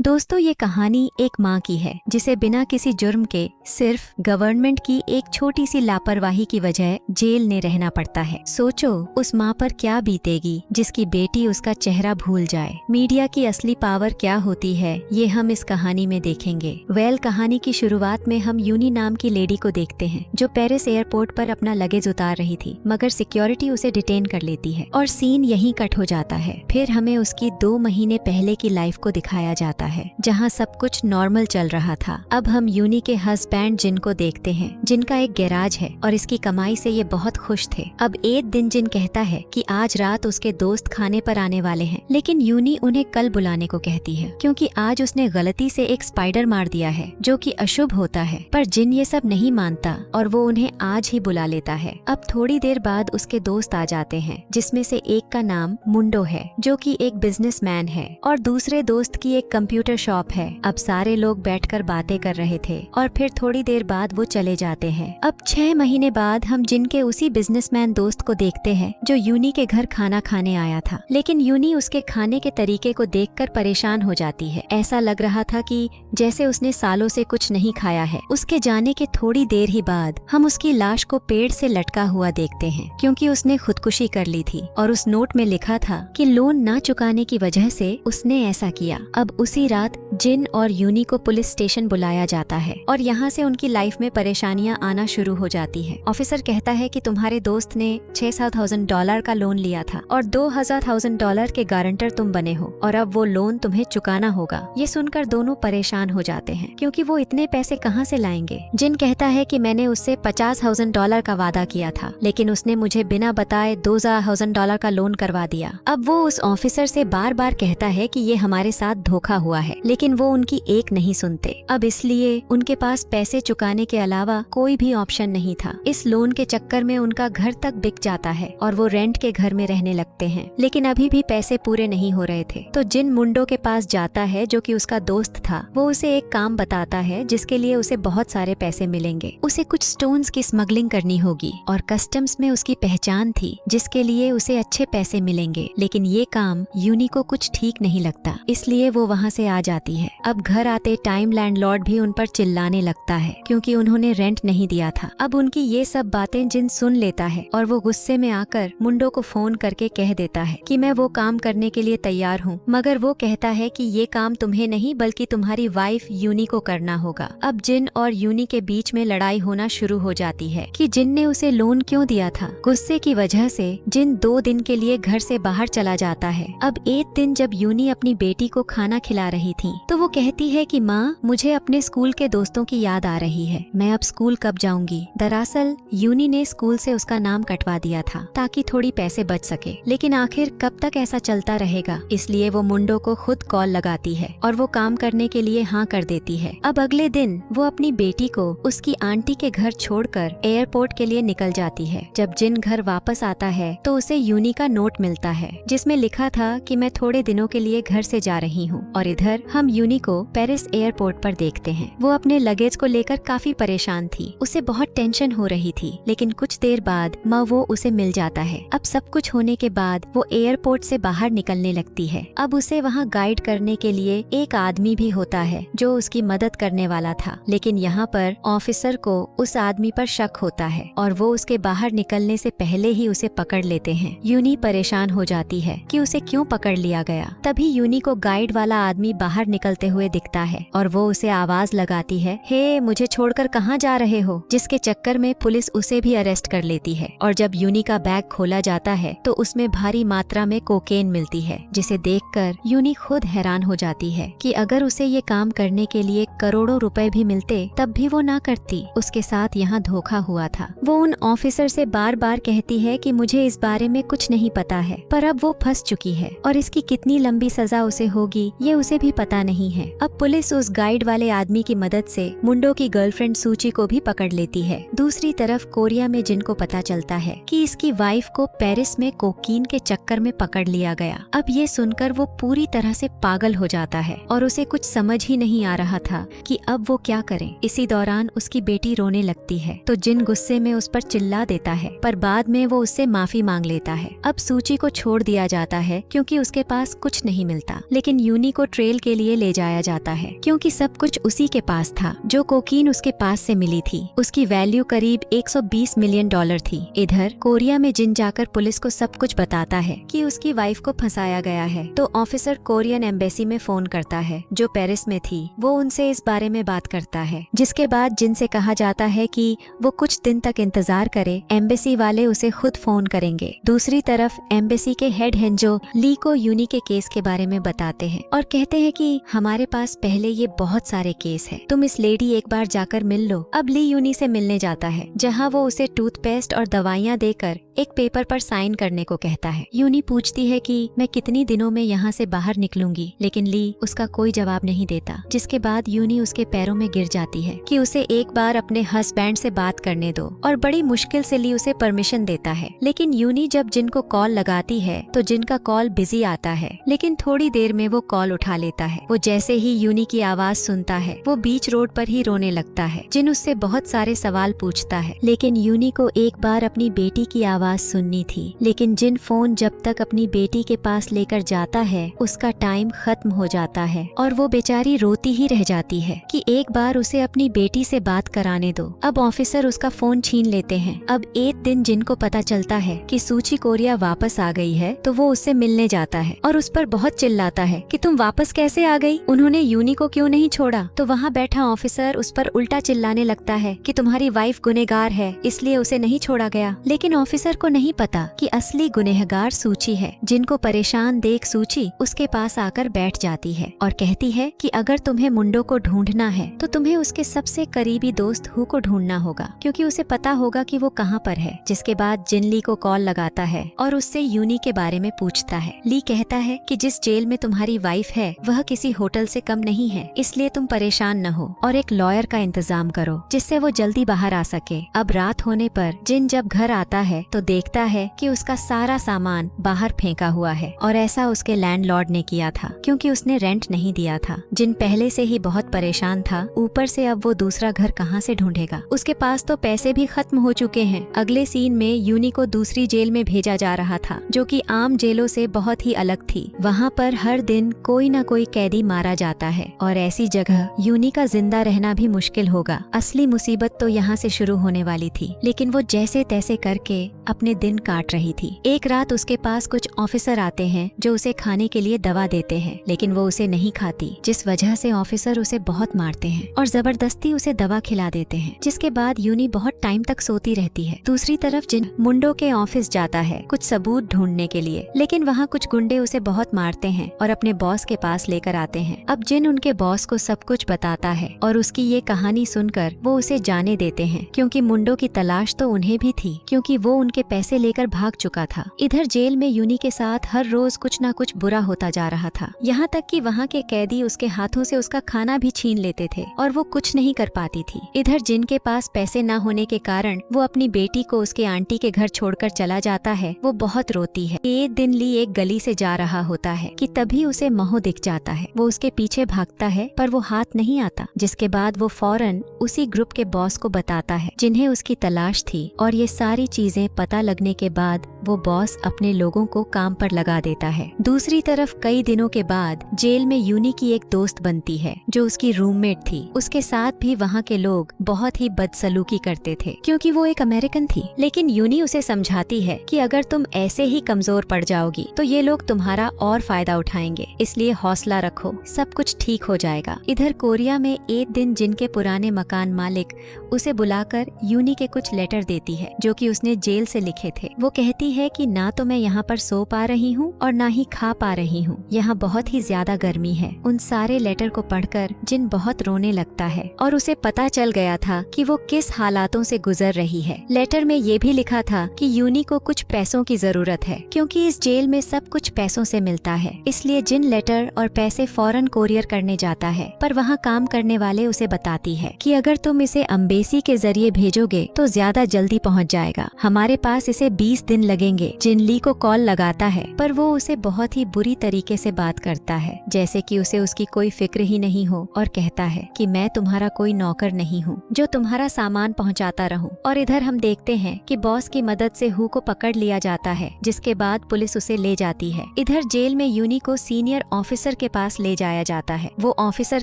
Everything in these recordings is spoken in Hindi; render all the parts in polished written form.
दोस्तों, ये कहानी एक माँ की है जिसे बिना किसी जुर्म के सिर्फ गवर्नमेंट की एक छोटी सी लापरवाही की वजह जेल में रहना पड़ता है। सोचो उस माँ पर क्या बीतेगी जिसकी बेटी उसका चेहरा भूल जाए। मीडिया की असली पावर क्या होती है ये हम इस कहानी में देखेंगे। कहानी की शुरुआत में हम यूनी नाम की लेडी को देखते हैं जो पेरिस एयरपोर्ट पर अपना लगेज उतार रही थी, मगर सिक्योरिटी उसे डिटेन कर लेती है और सीन यहीं कट हो जाता है। फिर हमें उसकी 2 महीने पहले की लाइफ को दिखाया जाता है जहां सब कुछ नॉर्मल चल रहा था। अब हम यूनी के हस्बैंड जिन को देखते हैं, जिनका एक गैराज है और इसकी कमाई से ये बहुत खुश थे। अब एक दिन जिन कहता है कि आज रात उसके दोस्त खाने पर आने वाले हैं, लेकिन यूनी उन्हें कल बुलाने को कहती है क्योंकि आज उसने गलती से एक स्पाइडर मार दिया है जो कि अशुभ होता है। पर जिन ये सब नहीं मानता और वो उन्हें आज ही बुला लेता है। अब थोड़ी देर बाद उसके दोस्त आ जाते हैं जिसमें से एक का नाम मुंडो है जो कि एक बिजनेसमैन है और दूसरे दोस्त की एक कंप्यूटर शॉप है। अब सारे लोग बैठकर बातें कर रहे थे और फिर थोड़ी देर बाद वो चले जाते हैं। अब 6 महीने बाद हम जिनके उसी बिजनेसमैन दोस्त को देखते हैं जो यूनी के घर खाना खाने आया था, लेकिन यूनी उसके खाने के तरीके को देखकर परेशान हो जाती है। ऐसा लग रहा था कि जैसे उसने सालों से कुछ नहीं खाया है। उसके जाने के थोड़ी देर ही बाद हम उसकी लाश को पेड़ से लटका हुआ देखते हैं क्योंकि उसने खुदकुशी कर ली थी और उस नोट में लिखा था कि लोन ना चुकाने की वजह से उसने ऐसा किया। अब उसी रात जिन और यूनी को पुलिस स्टेशन बुलाया जाता है और यहाँ से उनकी लाइफ में परेशानियां आना शुरू हो जाती है। ऑफिसर कहता है कि तुम्हारे दोस्त ने $6,000 का लोन लिया था और $2,000 के गारंटर तुम बने हो और अब वो लोन तुम्हें चुकाना होगा। ये सुनकर दोनों परेशान हो जाते हैं क्योंकि वो इतने पैसे कहाँ से लाएंगे। जिन कहता है कि मैंने उससे $50,000 का वादा किया था, लेकिन उसने मुझे बिना बताए $2,000 का लोन करवा दिया। अब वो उस ऑफिसर से बार बार कहता है कि ये हमारे साथ धोखा हुआ है, लेकिन वो उनकी एक नहीं सुनते। अब इसलिए उनके पास पैसे चुकाने के अलावा कोई भी ऑप्शन नहीं था। इस लोन के चक्कर में उनका घर तक बिक जाता है और वो रेंट के घर में रहने लगते हैं, लेकिन अभी भी पैसे पूरे नहीं हो रहे थे। तो जिन मुंडो के पास जाता है जो कि उसका दोस्त था। वो उसे एक काम बताता है जिसके लिए उसे बहुत सारे पैसे मिलेंगे। उसे कुछ स्टोन्स की स्मगलिंग करनी होगी और कस्टम्स में उसकी पहचान थी जिसके लिए उसे अच्छे पैसे मिलेंगे, लेकिन ये काम यूनी को कुछ ठीक नहीं लगता, इसलिए वो वहाँ से आ जाती है। अब घर आते टाइम लैंडलॉर्ड भी उन पर चिल्लाने लगता है क्योंकि उन्होंने रेंट नहीं दिया था। अब उनकी ये सब बातें जिन सुन लेता है और वो गुस्से में आकर मुंडो को फोन करके कह देता है कि मैं वो काम करने के लिए तैयार हूँ, मगर वो कहता है कि ये काम तुम्हें नहीं बल्कि तुम्हारी वाइफ यूनी को करना होगा। अब जिन और यूनी के बीच में लड़ाई होना शुरू हो जाती है कि जिन ने उसे लोन क्यों दिया था। गुस्से की वजह से जिन 2 दिन के लिए घर से बाहर चला जाता है। अब एक दिन जब यूनी अपनी बेटी को खाना खिला रही थी तो वो कहती है कि माँ, मुझे अपने स्कूल के दोस्तों की याद आ रही है, मैं अब स्कूल कब जाऊंगी। दरअसल यूनी ने स्कूल से उसका नाम कटवा दिया था ताकि थोड़ी पैसे बच सके, लेकिन आखिर कब तक ऐसा चलता रहेगा, इसलिए वो मुंडो को खुद कॉल लगाती है और वो काम करने के लिए हाँ कर देती है। अब अगले दिन वो अपनी बेटी को उसकी आंटी के घर छोड़कर एयरपोर्ट के लिए निकल जाती है। जब जिन घर वापस आता है तो उसे यूनी का नोट मिलता है जिसमें लिखा था कि मैं थोड़े दिनों के लिए घर से जा रही हूँ। और इधर हम यूनी को पेरिस एयरपोर्ट पर देखते हैं। वो अपने लगेज को लेकर काफी परेशान थी, उसे बहुत टेंशन हो रही थी, लेकिन कुछ देर बाद वो उसे मिल जाता है। अब सब कुछ होने के बाद वो एयरपोर्ट से बाहर निकलने लगती है। अब उसे वहाँ गाइड करने के लिए एक आदमी भी होता है जो उसकी मदद करने वाला था, लेकिन यहाँ पर ऑफिसर को उस आदमी पर शक होता है और वो उसके बाहर निकलने से पहले ही उसे पकड़ लेते हैं। यूनी परेशान हो जाती है कि उसे क्यों पकड़ लिया गया। तभी यूनी को गाइड वाला आदमी बाहर निकलते हुए दिखता है और वो उसे आवाज लगाती है, हे मुझे छोड़कर कहाँ जा रहे हो, जिसके चक्कर में पुलिस उसे भी अरेस्ट कर लेती है। और जब यूनी का बैग खोला जाता है तो उसमें भारी मात्रा में कोकेन मिलती है, जिसे देखकर यूनी खुद हैरान हो जाती है कि अगर उसे ये काम करने के लिए करोड़ों रुपए भी मिलते तब भी वो ना करती। उसके साथ यहाँ धोखा हुआ था। वो उन ऑफिसर से बार बार कहती है कि मुझे इस बारे में कुछ नहीं पता है, पर अब वो फंस चुकी है और इसकी कितनी लंबी सजा उसे होगी ये उसे भी पता नहीं है। अब पुलिस उस गाइड वाले आदमी की मदद से मुंडो की गर्लफ्रेंड सूची को भी पकड़ लेती है। दूसरी तरफ कोरिया में जिन को पता चलता है कि इसकी वाइफ को पेरिस में कोकीन के चक्कर में पकड़ लिया गया। अब ये सुनकर वो पूरी तरह से पागल हो जाता है और उसे कुछ समझ ही नहीं आ रहा था कि अब वो क्या करे। इसी दौरान उसकी बेटी रोने लगती है तो जिन गुस्से में उस पर चिल्ला देता है, पर बाद में वो उससे माफी मांग लेता है। अब सूची को छोड़ दिया जाता है क्योंकि उसके पास कुछ नहीं मिलता, लेकिन यूनी को ट्रेल जेल के लिए ले जाया जाता है, क्योंकि सब कुछ उसी के पास था। जो कोकीन उसके पास से मिली थी उसकी वैल्यू करीब 120 मिलियन डॉलर थी। इधर कोरिया में जिन जाकर पुलिस को सब कुछ बताता है कि उसकी वाइफ को फंसाया गया है, तो ऑफिसर कोरियन एम्बेसी में फोन करता है जो पेरिस में थी। वो उनसे इस बारे में बात करता है, जिसके बाद जिन से कहा जाता है कि वो कुछ दिन तक इंतजार करे, एम्बेसी वाले उसे खुद फोन करेंगे। दूसरी तरफ एम्बेसी के हेड हेंजो ली को यूनी के केस के बारे में बताते हैं और कहते हैं कि हमारे पास पहले ये बहुत सारे केस है, तुम इस लेडी एक बार जाकर मिल लो। अब ली यूनी से मिलने जाता है, जहाँ वो उसे टूथपेस्ट और दवाइयाँ देकर एक पेपर पर साइन करने को कहता है। यूनी पूछती है कि मैं कितनी दिनों में यहाँ से बाहर निकलूंगी, लेकिन ली उसका कोई जवाब नहीं देता। जिसके बाद यूनी उसके पैरों में गिर जाती है कि उसे एक बार अपने हस्बैंड से बात करने दो, और बड़ी मुश्किल से ली उसे परमिशन देता है। लेकिन यूनी जब जिन को कॉल लगाती है तो जिन का कॉल बिजी आता है, लेकिन थोड़ी देर में वो कॉल उठा लेता है। वो जैसे ही यूनी की आवाज सुनता है वो बीच रोड पर ही रोने लगता है। जिन उससे बहुत सारे सवाल पूछता है, लेकिन यूनी को एक बार अपनी बेटी की आवाज सुननी थी। लेकिन जिन फोन जब तक अपनी बेटी के पास लेकर जाता है उसका टाइम खत्म हो जाता है, और वो बेचारी रोती ही रह जाती है कि एक बार उसे अपनी बेटी से बात कराने दो। अब ऑफिसर उसका फोन छीन लेते हैं। अब एक दिन जिन को पता चलता है कि सूची कोरिया वापस आ गई है, तो वो उससे मिलने जाता है और उस पर बहुत चिल्लाता है कि तुम वापस कैसे आ गई, उन्होंने यूनी को क्यों नहीं छोड़ा। तो वहाँ बैठा ऑफिसर उस पर उल्टा चिल्लाने लगता है कि तुम्हारी वाइफ गुनहगार है, इसलिए उसे नहीं छोड़ा गया। लेकिन ऑफिसर को नहीं पता कि असली गुनहगार सूची है। जिनको परेशान देख सूची उसके पास आकर बैठ जाती है और कहती है कि अगर तुम्हें मुंडो को ढूंढना है तो तुम्हें उसके सबसे करीबी दोस्त हु को ढूंढना होगा, क्योंकि उसे पता होगा कि वो कहाँ पर है। जिसके बाद जिन ली को कॉल लगाता है और उससे यूनी के बारे में पूछता है। ली कहता है कि जिस जेल में तुम्हारी वाइफ है वह किसी होटल से कम नहीं है, इसलिए तुम परेशान न हो और एक लॉयर का इंतजाम करो जिससे वो जल्दी बाहर आ सके। अब रात होने पर जिन जब घर आता है तो देखता है कि उसका सारा सामान बाहर फेंका हुआ है, और ऐसा उसके लैंडलॉर्ड ने किया था क्योंकि उसने रेंट नहीं दिया था। जिन पहले से ही बहुत परेशान था, ऊपर से अब वो दूसरा घर कहाँ से ढूंढेगा। उसके पास तो पैसे भी खत्म हो चुके हैं। अगले सीन में यूनी को दूसरी जेल में भेजा जा रहा था जो कि आम जेलों से बहुत ही अलग थी। वहाँ पर हर दिन कोई न कोई कैदी मारा जाता है, और ऐसी जगह यूनी का जिंदा रहना भी मुश्किल होगा। असली मुसीबत तो यहाँ से शुरू होने वाली थी, लेकिन वो जैसे तैसे करके अपने दिन काट रही थी। एक रात उसके पास कुछ ऑफिसर आते हैं जो उसे खाने के लिए दवा देते हैं, लेकिन वो उसे नहीं खाती, जिस वजह से ऑफिसर उसे बहुत मारते हैं और जबरदस्ती उसे दवा खिला देते हैं। जिसके बाद यूनी बहुत टाइम तक सोती रहती है। दूसरी तरफ जिन मुंडो के ऑफिस जाता है कुछ सबूत ढूंढने के लिए, लेकिन वहाँ कुछ गुंडे उसे बहुत मारते हैं और अपने बॉस के पास लेकर आते हैं। अब जिन उनके बॉस को सब कुछ बताता है और उसकी ये कहानी सुनकर वो उसे जाने देते हैं, क्योंकि मुंडो की तलाश तो उन्हें भी थी, क्योंकि वो उनके पैसे लेकर भाग चुका था। इधर जेल में यूनी के साथ हर रोज कुछ न कुछ बुरा होता जा रहा था, यहाँ तक कि वहाँ के कैदी उसके हाथों से उसका खाना भी छीन लेते थे और वो कुछ नहीं कर पाती थी। इधर जिन के पास पैसे न होने के कारण वो अपनी बेटी को उसके आंटी के घर छोड़कर चला जाता है। वो बहुत रोती है। एक दिन ली एक गली से जा रहा होता है कि तभी उसे महो दिख जाता है। वो उसके पीछे भागता है पर वो हाथ नहीं आता। जिसके बाद वो फौरन उसी ग्रुप के बॉस को बताता है जिन्हें उसकी तलाश थी, और ये सारी चीजें पता लगने के बाद वो बॉस अपने लोगों को काम पर लगा देता है। दूसरी तरफ कई दिनों के बाद जेल में यूनी की एक दोस्त बनती है जो उसकी रूममेट थी। उसके साथ भी वहाँ के लोग बहुत ही बदसलूकी करते थे क्योंकि वो एक अमेरिकन थी। लेकिन यूनी उसे समझाती है कि अगर तुम ऐसे ही कमजोर पड़ जाओगी तो ये लोग तुम्हारा और फायदा उठाएंगे, इसलिए हौसला रखो, सब कुछ ठीक हो जाएगा। इधर कोरिया में एक दिन जिनके पुराने मकान मालिक उसे बुलाकर यूनी के कुछ लेटर देती है जो कि उसने जेल से लिखे थे। वो कहती है कि ना तो मैं यहाँ पर सो पा रही हूँ और ना ही खा पा रही हूँ, यहाँ बहुत ही ज्यादा गर्मी है। उन सारे लेटर को पढ़कर जिन बहुत रोने लगता है और उसे पता चल गया था कि वो किस हालातों से गुजर रही है। लेटर में ये भी लिखा था कि यूनी को कुछ पैसों की जरूरत है क्योंकि इस जेल में सब कुछ पैसों से मिलता है, इसलिए जिन लेटर और पैसे फौरन कोरियर करने जाता है। पर वहाँ काम करने वाले उसे बताती है कि अगर तुम इसे एम्बेसी के जरिए भेजोगे तो ज्यादा जल्दी पहुँच जाएगा, हमारे पास इसे 20 दिन लगेंगे। जिन ली को कॉल लगाता है पर वो उसे बहुत ही बुरी तरीके से बात करता है, जैसे कि उसे उसकी कोई फिक्र ही नहीं हो, और कहता है कि मैं तुम्हारा कोई नौकर नहीं हूँ जो तुम्हारा सामान पहुँचाता रहूँ। और इधर हम देखते हैं कि बॉस की मदद से हु को पकड़ लिया जाता है, जिसके बाद पुलिस उसे ले जाती है। इधर जेल में यूनी को सीनियर ऑफिसर के पास ले जाया जाता है। वो ऑफिसर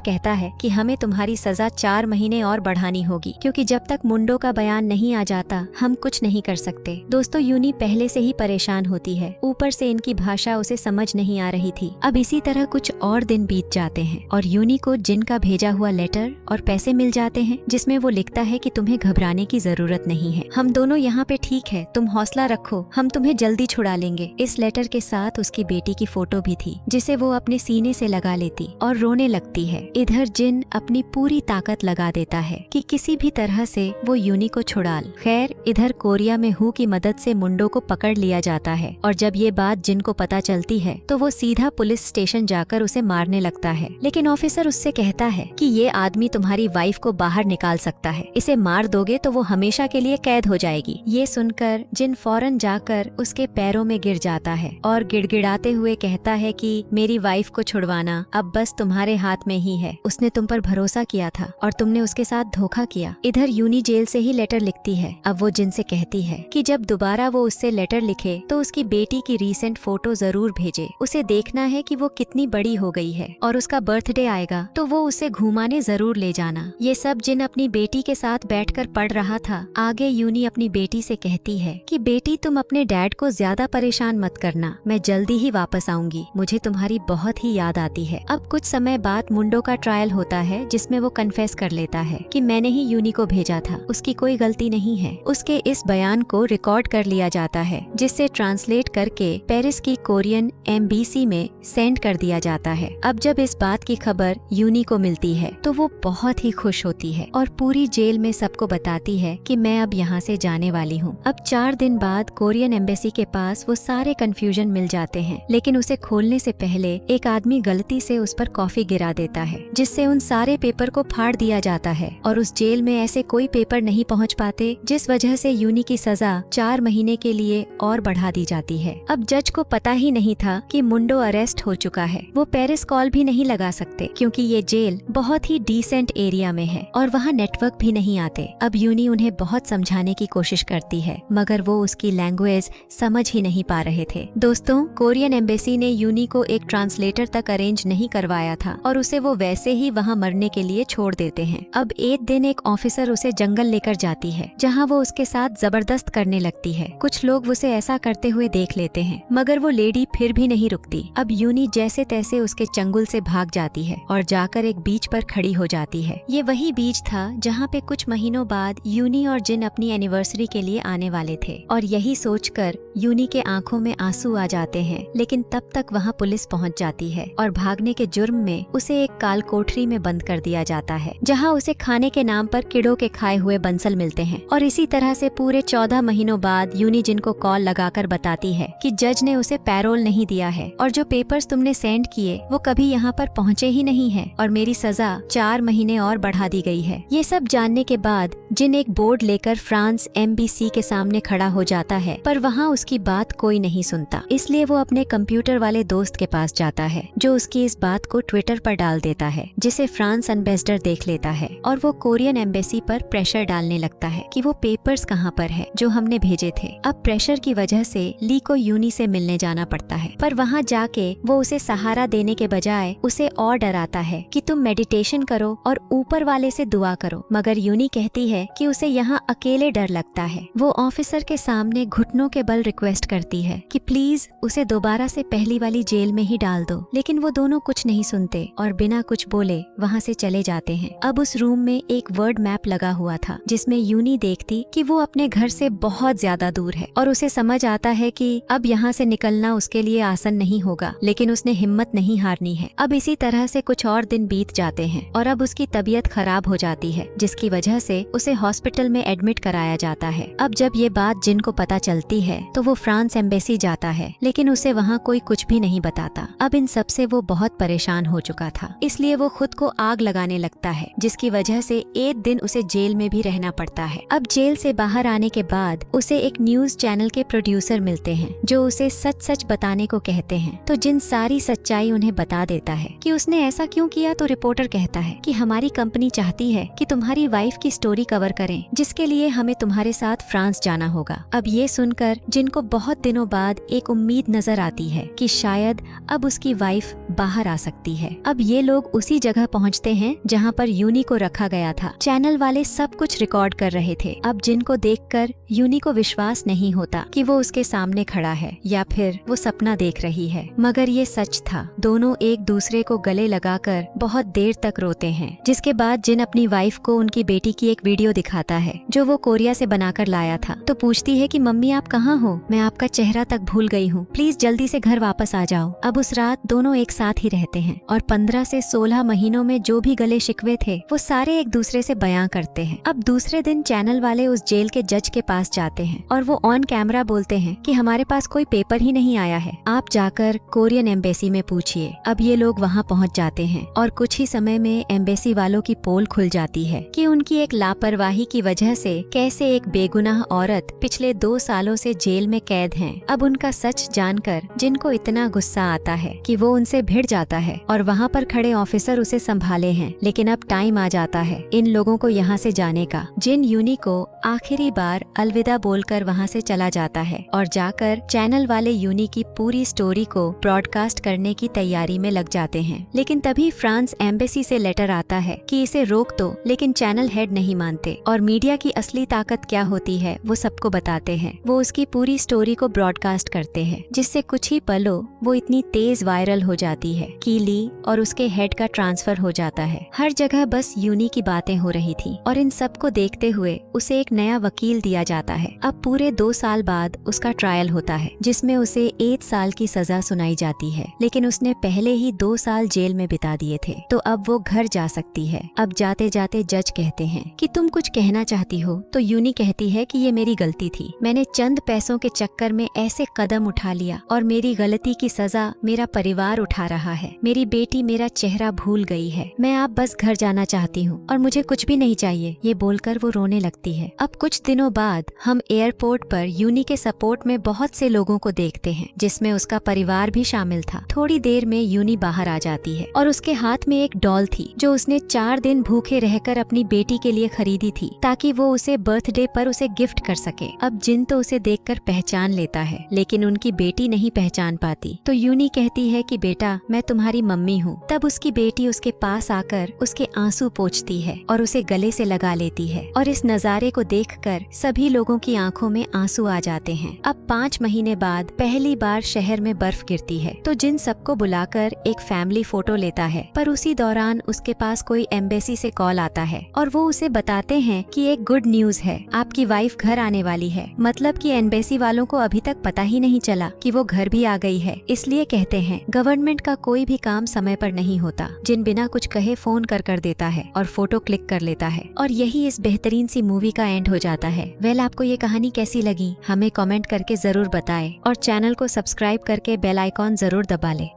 कहता है कि हमें तुम्हारी सजा 4 महीने और बढ़ानी होगी, क्योंकि जब तक मुंडो का बयान नहीं आ जाता हम कुछ नहीं कर सकते। दोस्तों, यूनी पहले से ही परेशान होती है, ऊपर से इनकी भाषा उसे समझ नहीं आ रही थी। अब इसी तरह कुछ और दिन बीत जाते हैं और यूनी को जिन का भेजा हुआ लेटर और पैसे मिल जाते हैं, जिसमें वो लिखता है कि तुम्हें घबराने की जरूरत नहीं है, हम दोनों यहाँ पे ठीक है, तुम हौसला रखो, हम तुम्हें जल्दी छुड़ा लेंगे। इस लेटर के साथ उसकी बेटी की फोटो भी थी, जिसे वो अपने सीने से लगा लेती और रोने लगती है। इधर जिन अपनी पूरी ताकत लगा देता है कि किसी भी तरह से वो यूनी को छुड़ा ले। खैर, इधर कोरिया में हु की मदद से मुंडो को पकड़ लिया जाता है और जब ये बात जिन को पता चलती है तो वो सीधा पुलिस स्टेशन जाकर उसे मारने लगता है। लेकिन ऑफिसर उससे कहता है कि ये आदमी तुम्हारी वाइफ को बाहर निकाल सकता है, इसे मार दोगे तो वो हमेशा के लिए कैद हो जाएगी। ये सुनकर जिन फौरन जाकर उसके पैरों में गिर जाता है और गिड़गिड़ाते हुए कहता है कि मेरी वाइफ को छुड़वाना अब बस तुम्हारे हाथ में ही है। उसने तुम पर भरोसा किया था और तुमने उसके साथ धोखा किया। इधर यूनी जेल से ही लेटर लिखती है। अब वो जिन से कहती है कि जब दोबारा वो उससे लेटर लिखे तो उसकी बेटी की रीसेंट फोटो जरूर भेजे। उसे देखना है कि वो कितनी बड़ी हो गई है और उसका बर्थडे आएगा तो वो उसे घुमाने जरूर ले जाना। ये सब जिन अपनी बेटी के साथ बैठकर पढ़ रहा था। आगे यूनी अपनी बेटी से कहती है कि बेटी, तुम अपने डैड को ज्यादा परेशान मत करना, मैं जल्दी ही वापस आऊंगी, मुझे तुम्हारी बहुत ही याद आती है। अब कुछ समय बाद मुंडो का ट्रायल होता है, जिसमें वो कन्फेस कर लेता है कि मैंने ही यूनी को भेजा था, उसकी कोई गलती नहीं है। उसके इस बयान को रिकॉर्ड कर लिया जाता है, जिससे ट्रांसलेट करके पेरिस की कोरियन एम्बेसी में सेंड कर दिया जाता है। अब जब इस बात की खबर यूनी को मिलती है तो वो बहुत ही खुश होती है और पूरी जेल में सबको बताती है कि मैं अब यहाँ से जाने वाली हूँ। अब 4 दिन बाद कोरियन एम्बेसी के पास वो सारे कंफ्यूजन मिल जाते हैं, लेकिन उसे खोलने से पहले एक आदमी गलती से उस पर कॉफी गिरा देता है, जिससे उन सारे पेपर को फाड़ दिया जाता है और उस जेल में ऐसे कोई पेपर नहीं पहुंच पाते, जिस वजह से यूनी की सजा 4 महीने के लिए और बढ़ा दी जाती है। अब जज को पता ही नहीं था कि मुंडो अरेस्ट हो चुका है। वो पेरिस कॉल भी नहीं लगा सकते क्योंकि ये जेल बहुत ही डिसेंट एरिया में है और वहाँ नेटवर्क भी नहीं आते। अब यूनी उन्हें बहुत समझाने की कोशिश करती है, मगर वो उसकी लैंग्वेज समझ ही नहीं पा रहे थे। दोस्तों, कोरियन एम्बेसी ने यूनी को एक ट्रांसलेटर तक अरेंज नहीं करवाया था और उसे वो वैसे ही वहाँ मरने के लिए छोड़ देते हैं। अब एक दिन एक ऑफिसर उसे जंगल लेकर जाती है, जहाँ वो उसके साथ जबरदस्त करने लगती है। कुछ लोग उसे ऐसा करते हुए देख लेते हैं, मगर वो लेडी फिर भी नहीं रुकती। अब यूनी जैसे तैसे उसके चंगुल से भाग जाती है और जाकर एक बीच पर खड़ी हो जाती है। ये वही बीच था जहाँ पे कुछ महीनों बाद यूनी और जिन अपनी एनिवर्सरी के लिए आने वाले थे और यही सोचकर यूनी के आंखों में आंसू आ जाते हैं। लेकिन तब तक वहाँ पुलिस पहुँच जाती है और भागने के जुर्म में उसे एक काल कोठरी में बंद कर दिया जाता है, जहाँ उसे खाने के नाम पर कीड़ों के खाए हुए बंसल मिलते हैं। और इसी तरह से पूरे 14 महीनों बाद यूनी जिन को कॉल लगाकर बताती है कि जज ने उसे पैरोल नहीं दिया है और जो पेपर्स तुमने सेंड किए वो कभी यहाँ पर पहुँचे ही नहीं है और मेरी सजा 4 महीने और बढ़ा दी गई है। ये सब जानने के बाद जिन एक बोर्ड लेकर फ्रांस एम्बेसी के सामने खड़ा हो जाता है, पर वहाँ उसकी बात कोई नहीं सुनता। इसलिए वो अपने कंप्यूटर वाले दोस्त के पास जाता है, जो उसकी इस बात को ट्विटर पर डाल देता है, जिसे फ्रांस एम्बेसडर देख लेता है और वो कोरियन एम्बेसी पर प्रेशर डालने लगता है कि वो पेपर्स कहाँ पर है जो हमने भेजे थे। अब प्रेशर की वजह से ली को यूनी से मिलने जाना पड़ता है, पर वहाँ जाके वो उसे सहारा देने के बजाय उसे और डराता है कि तुम मेडिटेशन करो और ऊपर वाले से दुआ करो। मगर यूनी कहती है कि उसे यहाँ अकेले डर लगता है। वो ऑफिसर के सामने घुटनों के बल रिक्वेस्ट करती है कि प्लीज उसे दोबारा से पहली वाली जेल में ही डाल दो, लेकिन वो दोनों कुछ नहीं सुनते और बिना कुछ बोले वहाँ से चले जाते हैं। अब उस रूम में एक वर्ड मैप लगा हुआ था, जिसमें यूनी देखती कि वो अपने घर से बहुत ज्यादा दूर है और उसे समझ आता है कि अब यहाँ से निकलना उसके लिए आसान नहीं होगा, लेकिन उसने हिम्मत नहीं हारनी है। अब इसी तरह से कुछ और दिन बीत जाते हैं और अब उसकी तबीयत खराब हो जाती है, जिसकी वजह से उसे हॉस्पिटल में एडमिट कराया जाता है। अब जब ये बात जिन को पता चलती है तो वो फ्रांस एम्बेसी जाता है, लेकिन उसे वहाँ कोई कुछ भी नहीं बताता। अब इन सब से वो बहुत परेशान हो चुका था, इसलिए वो खुद को आग लगाने लगता है, जिसकी वजह से एक दिन उसे जेल में भी रहना पड़ता है। अब जेल से बाहर आने के बाद उसे एक न्यूज चैनल के प्रोड्यूसर मिलते हैं जो उसे सच सच बताने को कहते हैं। तो जिन सारी सच्चाई उन्हें बता देता है कि उसने ऐसा क्यों किया, तो रिपोर्टर कहता है कि हमारी कंपनी चाहती है कि तुम्हारी वाइफ की स्टोरी कवर करें, जिसके लिए हमें तुम्हारे साथ फ्रांस जाना होगा। अब ये सुनकर जिन को बहुत दिनों बाद एक उम्मीद नजर आती है कि शायद अब उसकी वाइफ बाहर आ सकती है। अब ये लोग उसी जगह पहुंचते हैं जहां पर यूनी को रखा गया था। चैनल वाले सब कुछ रिकॉर्ड कर रहे थे। अब जिन को देखकर यूनी को विश्वास नहीं होता कि वो उसके सामने खड़ा है या फिर वो सपना देख रही है, मगर ये सच था। दोनों एक दूसरे को गले लगाकर बहुत देर तक रोते हैं, जिसके बाद जिन अपनी वाइफ को उनकी बेटी की एक वीडियो दिखाता है जो वो कोरिया से बनाकर लाया था। तो पूछती है कि मम्मी आप कहाँ हो, मैं आपका चेहरा तक भूल गई हूँ, प्लीज जल्दी से घर वापस आ जाओ। अब उस रात दोनों एक साथ ही रहते हैं और 15 से 16 महीनों में जो भी गले शिकवे थे वो सारे एक दूसरे से बयां करते हैं। अब दूसरे दिन चैनल वाले उस जेल के जज के पास जाते हैं और वो ऑन कैमरा बोलते हैं कि हमारे पास कोई पेपर ही नहीं आया है, आप जाकर कोरियन एम्बेसी में पूछिए। अब ये लोग वहाँ पहुँच जाते हैं और कुछ ही समय में एम्बेसी वालों की पोल खुल जाती है कि उनकी एक लापरवाही की वजह से कैसे एक बेगुनाह औरत पिछले 2 सालों से जेल में कैद है। अब उनका सच जानकर जिनको इतना गुस्सा आता है कि वो उनसे भिड़ जाता है और वहाँ पर खड़े ऑफिसर उसे संभाले हैं। लेकिन अब टाइम आ जाता है इन लोगों को यहाँ से जाने का। जिन यूनी को आखिरी बार अलविदा बोलकर वहाँ से चला जाता है और जाकर चैनल वाले यूनी की पूरी स्टोरी को ब्रॉडकास्ट करने की तैयारी में लग जाते हैं। लेकिन तभी फ्रांस एम्बेसी से लेटर आता है कि इसे रोक दो, लेकिन चैनल हेड नहीं मानते और मीडिया की असली ताकत क्या होती है वो सबको बताते हैं। वो उसकी पूरी स्टोरी को ब्रॉडकास्ट करते हैं, जिससे कुछ ही पलों वो इतनी तेज वायरल हो जाती है कि ली और उसके हेड का ट्रांसफर हो जाता है। हर जगह बस यूनी की बातें हो रही थी और इन सब को देखते हुए उसे एक नया वकील दिया जाता है। अब पूरे 2 साल बाद उसका ट्रायल होता है, जिसमें उसे 1 साल की सजा सुनाई जाती है, लेकिन उसने पहले ही 2 साल जेल में बिता दिए थे। तो अब वो घर जा सकती है। अब जाते जाते जज कहते हैं कि तुम कुछ कहना चाहती हो, तो यूनी कहती है कि ये मेरी गलती थी, मैंने चंद पैसों के चक्कर में ऐसे कदम उठा लिया और मेरी गलती की सजा मेरा परिवार उठा रहा है। मेरी बेटी मेरा चेहरा भूल गई है, मैं अब बस घर जाना चाहती हूँ और मुझे कुछ भी नहीं चाहिए। ये बोलकर वो रोने लगती है। अब कुछ दिनों बाद हम एयरपोर्ट पर यूनी के सपोर्ट में बहुत से लोगों को देखते हैं, जिसमें उसका परिवार भी शामिल था। थोड़ी देर में यूनी बाहर आ जाती है और उसके हाथ में एक डॉल थी जो उसने 4 दिन भूखे रहकर अपनी बेटी के लिए खरीदी थी, ताकि वो उसे बर्थडे पर उसे गिफ्ट कर सके। अब जिन तो उसे देखकर पहचान लेता है, लेकिन उनकी बेटी नहीं पहचान पाती। तो यूनी कहती है कि बेटा मैं तुम्हारी मम्मी हूँ। तब उसकी बेटी उसके पास आकर उसके आंसू पोंछती है और उसे गले से लगा लेती है और इस नजारे को देखकर सभी लोगों की आंखों में आंसू आ जाते हैं। अब 5 महीने बाद पहली बार शहर में बर्फ गिरती है, तो जिन सबको बुलाकर एक फैमिली फोटो लेता है। पर उसी दौरान उसके पास कोई एम्बेसी से कॉल आता है और वो उसे बताते हैं कि एक गुड न्यूज है, आपकी वाइफ घर आने वाली है। मतलब कि एम्बेसी वालों को अभी तक पता ही नहीं चला कि वो घर भी आ गई है। इसलिए कहते हैं गवर्नमेंट का कोई भी काम समय पर नहीं होता। जिन बिना कुछ कहे फोन कर देता है और फोटो क्लिक कर लेता है और यही इस बेहतरीन सी मूवी का एंड हो जाता है। वेल, आपको ये कहानी कैसी लगी हमें कमेंट करके जरूर बताएं और चैनल को सब्सक्राइब करके बेल आइकॉन जरूर दबा लें।